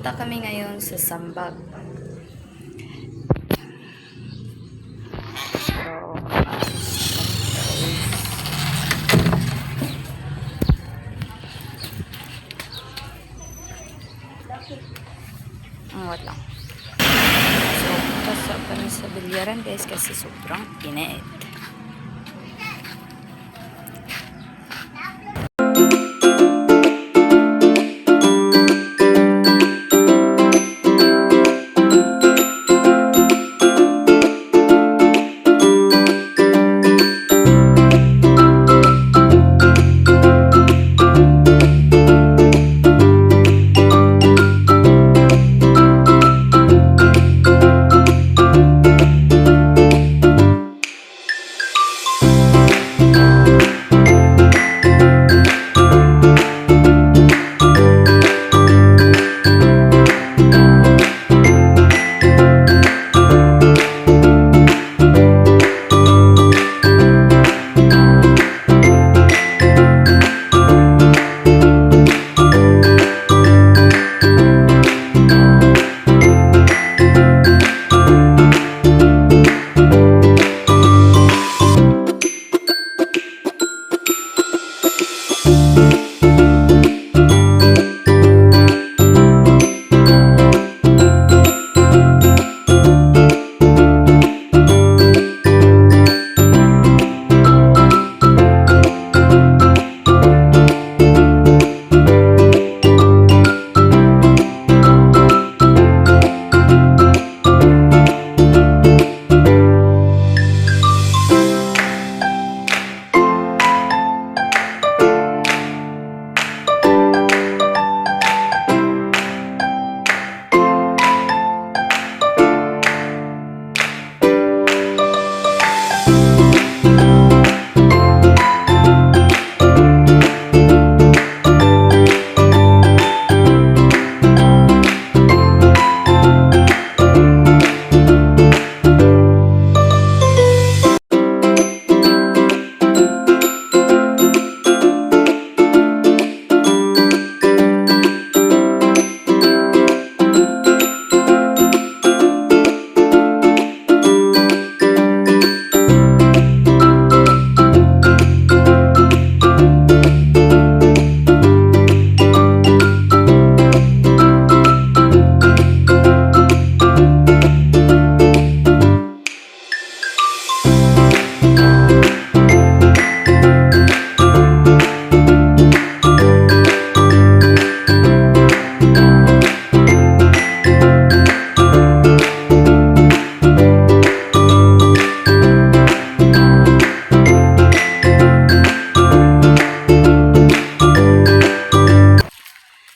Pupunta kami ngayon sa Sambag. So, wala. So, punta kami sa bilyaran guys kasi sobrang init.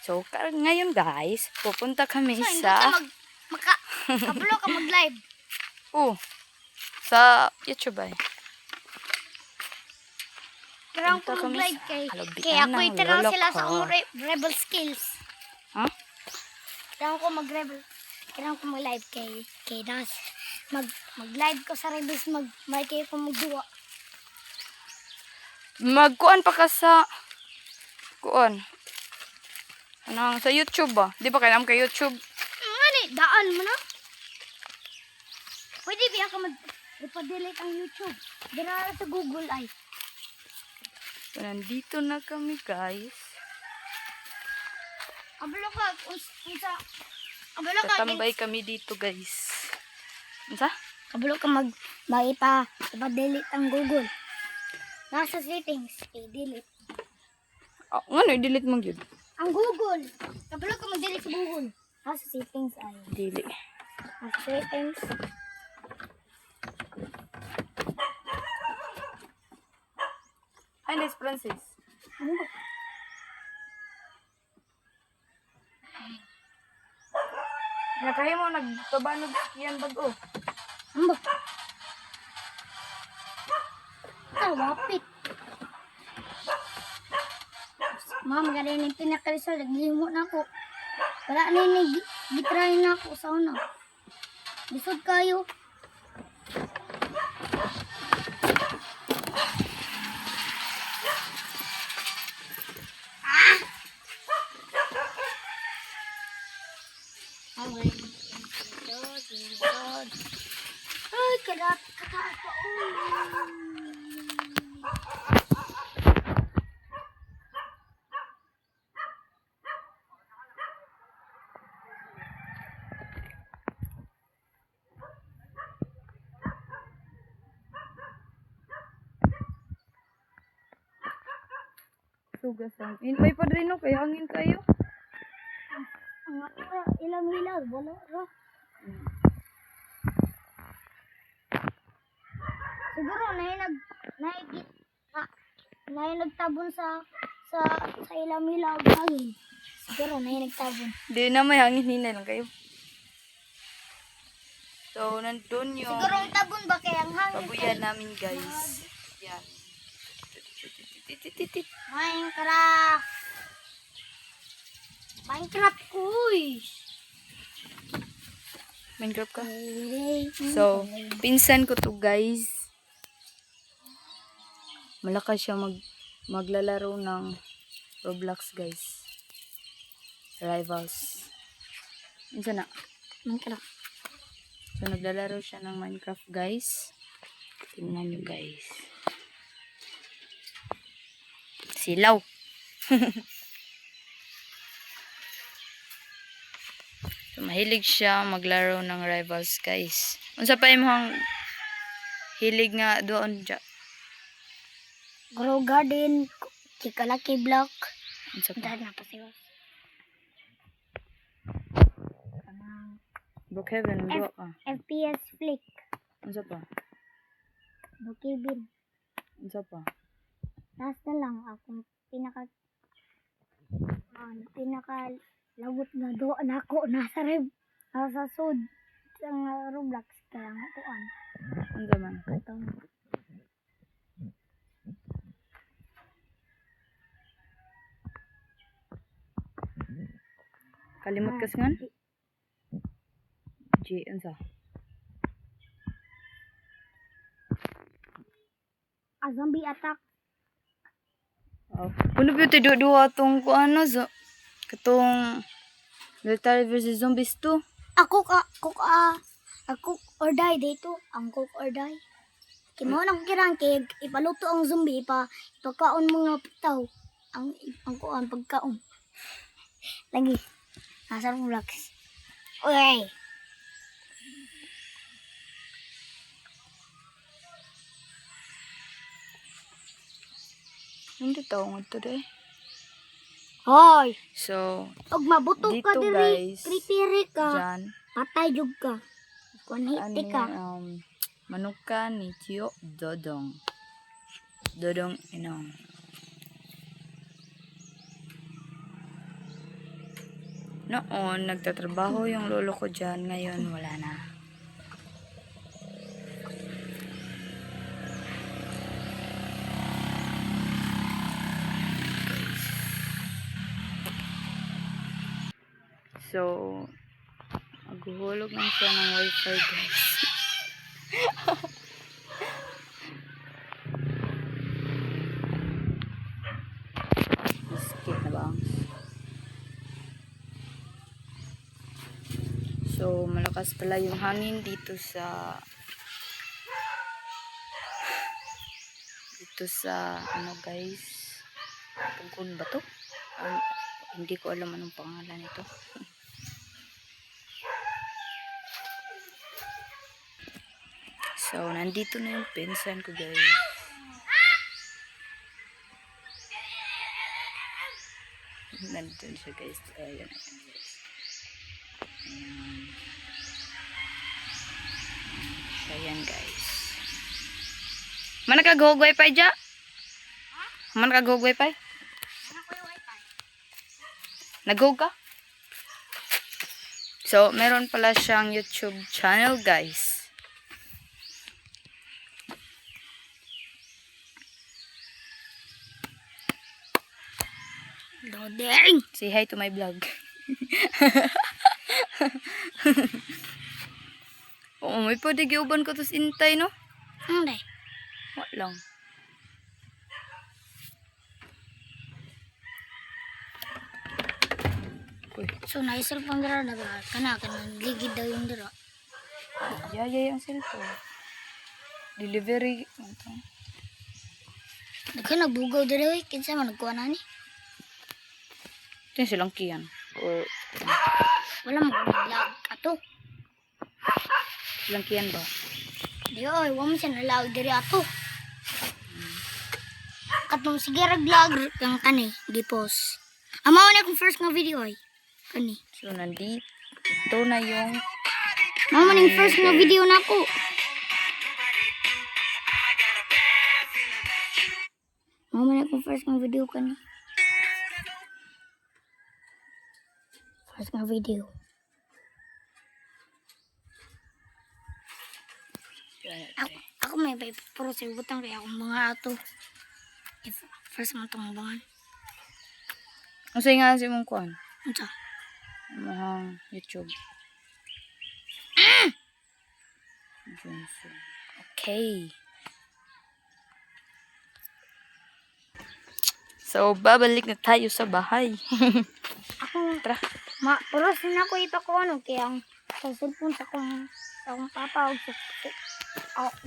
So, ngayon guys, pupunta kami sa... Kablo ka mag-live. Sa YouTube ay. Karang ko Punta kami mag-live sa kay ako ng itirang lolo sila ko. sa akong rebel skills. Ha? Karang ko mag-rebel. Karang ko mag-live kay Das. Mag-live ko sa rebels may kayo ko magduwa. Magkuan pa ka sa... Kuan. Ano, sa YouTube ba? Di ba kailangan kay YouTube? Ngani, daan mo na. Pwede biya ka ipa-delete ang YouTube. Dira sa Google ay. So, nandito na kami guys. Abalo ka unsa. Abalo ka. Tatambay kami dito guys. Unsa? Kabalo ka ipa-delete ang Google. Nasa settings, delete. Oh, ngano i-delete mo gyud? Ang Google. Kabalo ka mag-delete sa Google. Nasa settings ay. Dili. Nasa settings. Hi, Miss Francis. Ano ba? Nakahi mo nagtabanog yan bag-o. Ano ba? Wapit. Mama, ganyan yung pinakalisal. Naglimo na ako. Wala na yung gitry na ako sa una. Lisod kayo. kadat kataas pa. Sugasan. May padrino kayo, hangin kayo. Ang ilang hilaw, wala ra. Siguro na nagtabon sa ilang hilaw hangin. Siguro na nagtabon. Di na may hangin, hinay lang kayo. So, nandun yung Siguro ang tabon ba kaya ang hangin? babuyan namin, guys. Yan. Minecraft. Minecraft, uy. Minecraft ka? So, pinsan ko to, guys. Malakas siya maglalaro ng Roblox, guys. Rivals. Pinsan na. Minecraft. So, naglalaro siya ng Minecraft, guys. Tingnan nyo, guys. Silaw. So, mahilig siya maglaro ng Rivals, guys. Unsa pa imong hilig nga doon dya? Grow garden, Chikalaki block. Unsa pa? Dahil na pa siya. Brookhaven, duwa ka. FPS flick. Unsa pa? Bukibin. Unsa pa? Last na lang akong pinaka lagot nga do nako nasa sud sa Roblox kaya nga kuan. Unsa man? Katong Kalimot kas ngan? G, unsa? zombie attack. Oh. Puno ba ito duwa tong kuano so katong Military versus Zombies 2? Ako or die dito, ang cook or die. Kimo na ko kirang kay ipaluto ang zombie ipakaon mga putaw. Ang kuan pagkaon. Lagi. Nasa Roblox. Oy. Hindi tao nga ito deh. Hoy. So, Og mabuto ka dito, diri. guys, Kripiri ka. dyan, Patay jud ka. Kun hiti ka. manuka ni Tio Dodong. Dodong Inong. Noon, nagtatrabaho yung lolo ko dyan. Ngayon, wala na. So, maghuhulog lang siya ng wifi, guys. Skip na ba? So, malakas pala yung hangin dito sa ano, guys, Pugon ba to? Hindi ko alam anong pangalan nito. So, nandito na yung pinsan ko, guys. Nandito siya, guys. Ayan. So, ayan, guys. Mana ka go wifi dya? Mana ka go wifi? Nag-go ka? So, meron pala siyang YouTube channel, guys. Loading. Say hi to my vlog. Oo, may pwede giuban ko to sa intay, no? Hindi. Wala lang. Uy, So, naisal pang dira daga. Kana ligid daw yung dira. yayay ang cellphone. Delivery. Daghan nagbugaw diri oy. Kinsa man nagkuha na ni? Ito yung silang kiyan. Or Wala mo lag ato. silang kiyan ba? Di oy, wa mo siya nalag diri ato. Katong sige rag vlog kang kani gipos. Amaw na akong first nga video ay. Kani. So, nandito. Ito na yung Mama ning first nga video nako. Mama na akong first nga video kani. First nga video. Ako may pero sa butang kaya akong mga ato. If first mo itong bangan. Ang sa'yo nga si mong kuhan. Ano Mahang YouTube. Johnson. Okay. So, babalik na tayo sa bahay. Ako, Tara. pero na ako ipakuano kaya ang sa cellphone sa akong papa o sa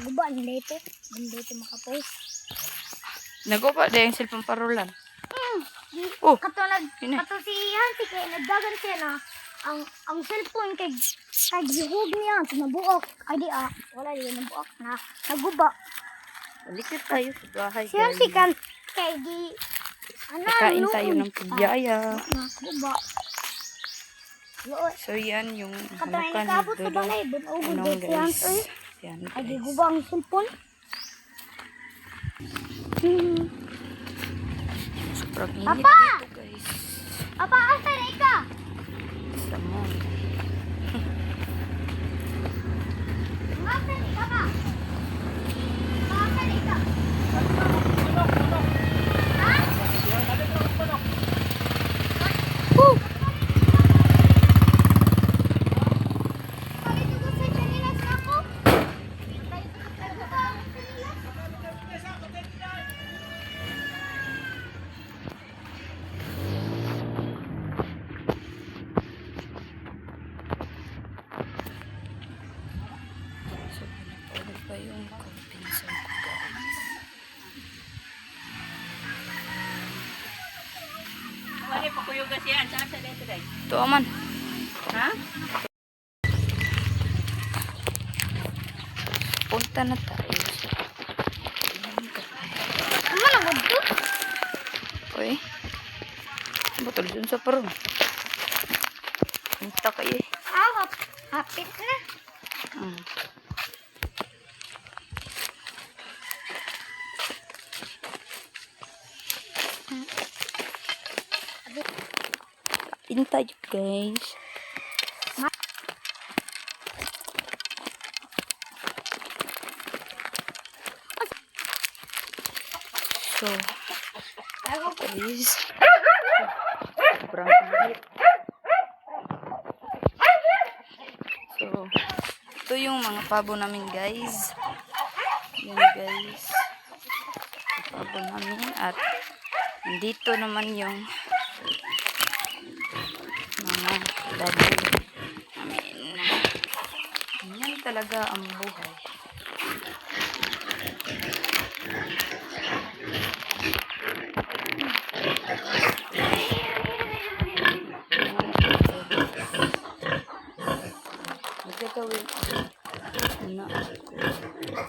guba nila ito. Hindi ito makapost. Nagupa din yung cellphone parolan. Oh, Katulad, yun eh. kato si Hansi kaya nagdagan siya na ang cellphone kay gihug niya sa nabuok. Ay di wala di nabuok na naguba. balik na tayo sa bahay. Si Hansi kan kay Kakain tayo ng piyaya. Naguba. Loy. So, yan yung Kato ano ay ka nakabot sa dudong. balay. Bunugod Anong din si guys? Hansi. Yan Ay guys. giguba ang cellphone. Sobrang init Papa! dito guys. Apa asa na ka? Sa mall. Asa ni ka ba? Asa ni ka? So, pinapaulit pa yung pinsan ko guys. Wala pa kuyo kasi yan. Saan sa dito day? Ito aman. Ha? Punta na tayo. Ano na gud? Uy. Botol dun sa parong. Punta kayo eh. Hapit na. Hmm. Kain tayo guys. So, guys. Sobrang init. So, ito yung mga pabo namin guys. Yan guys. Yung pabo namin. At dito naman yung mga daddy namin. Yan talaga ang buhay. Magagawin na ako.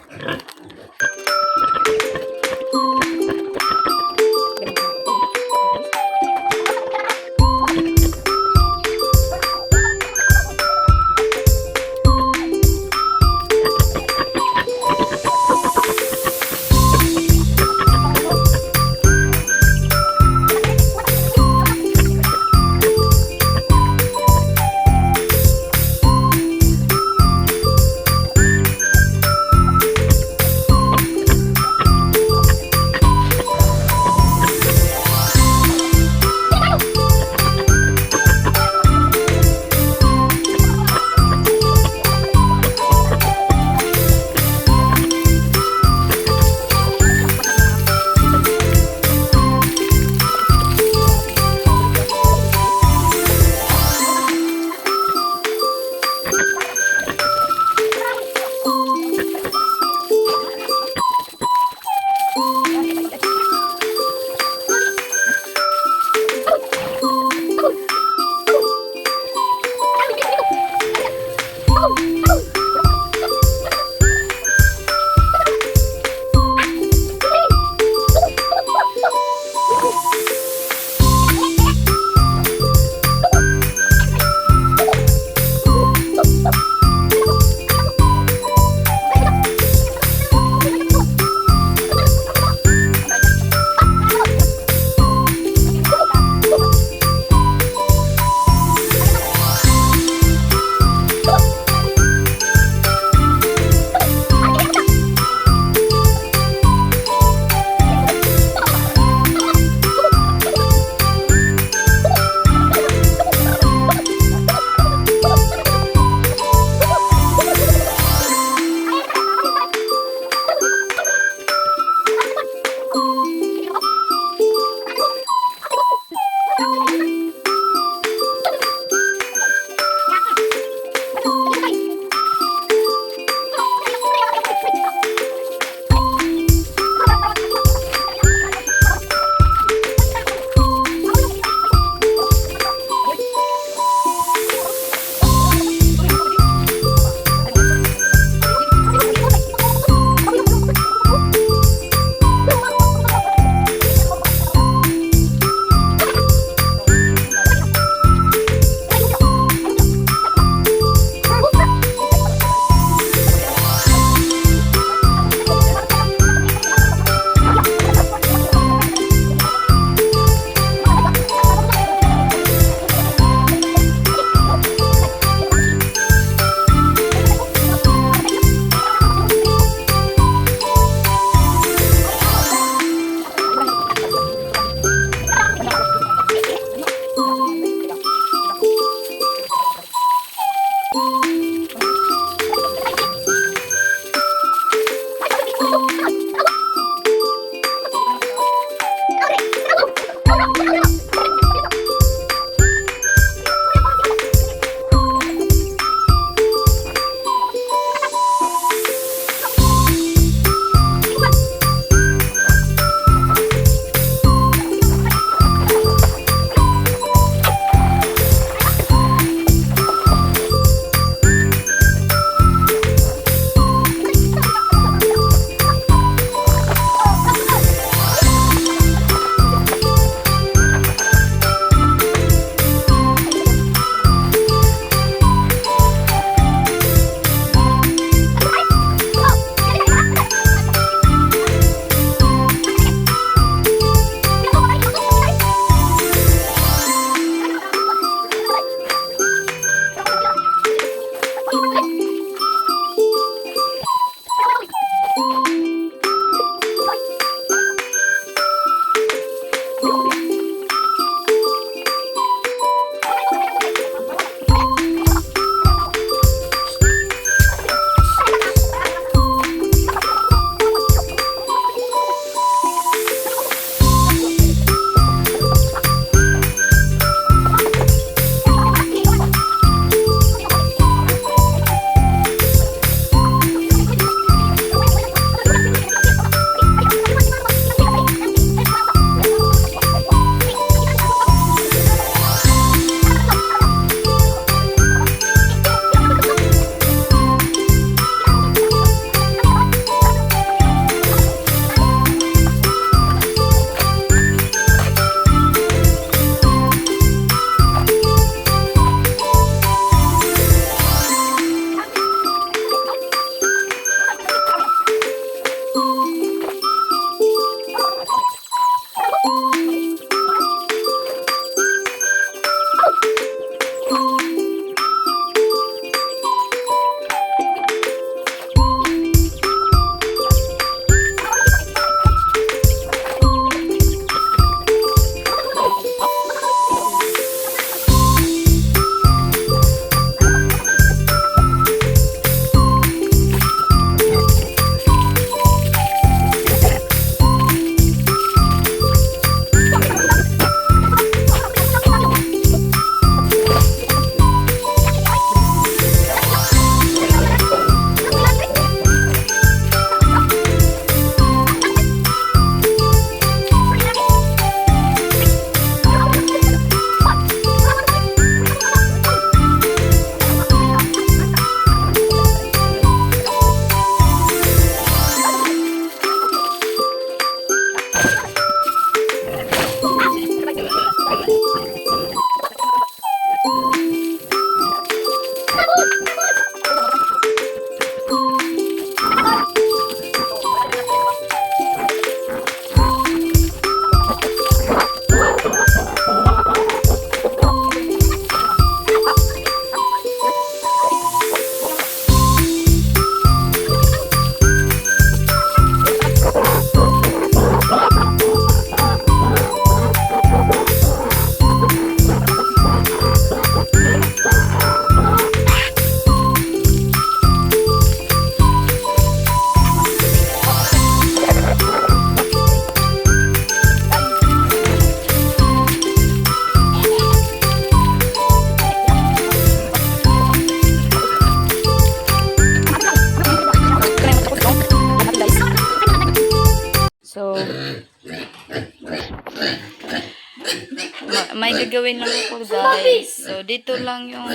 may gagawin lang ako guys. So dito lang yung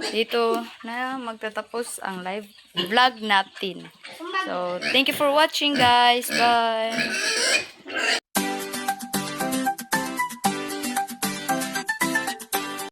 dito na magtatapos ang live vlog natin. So thank you for watching guys. Bye.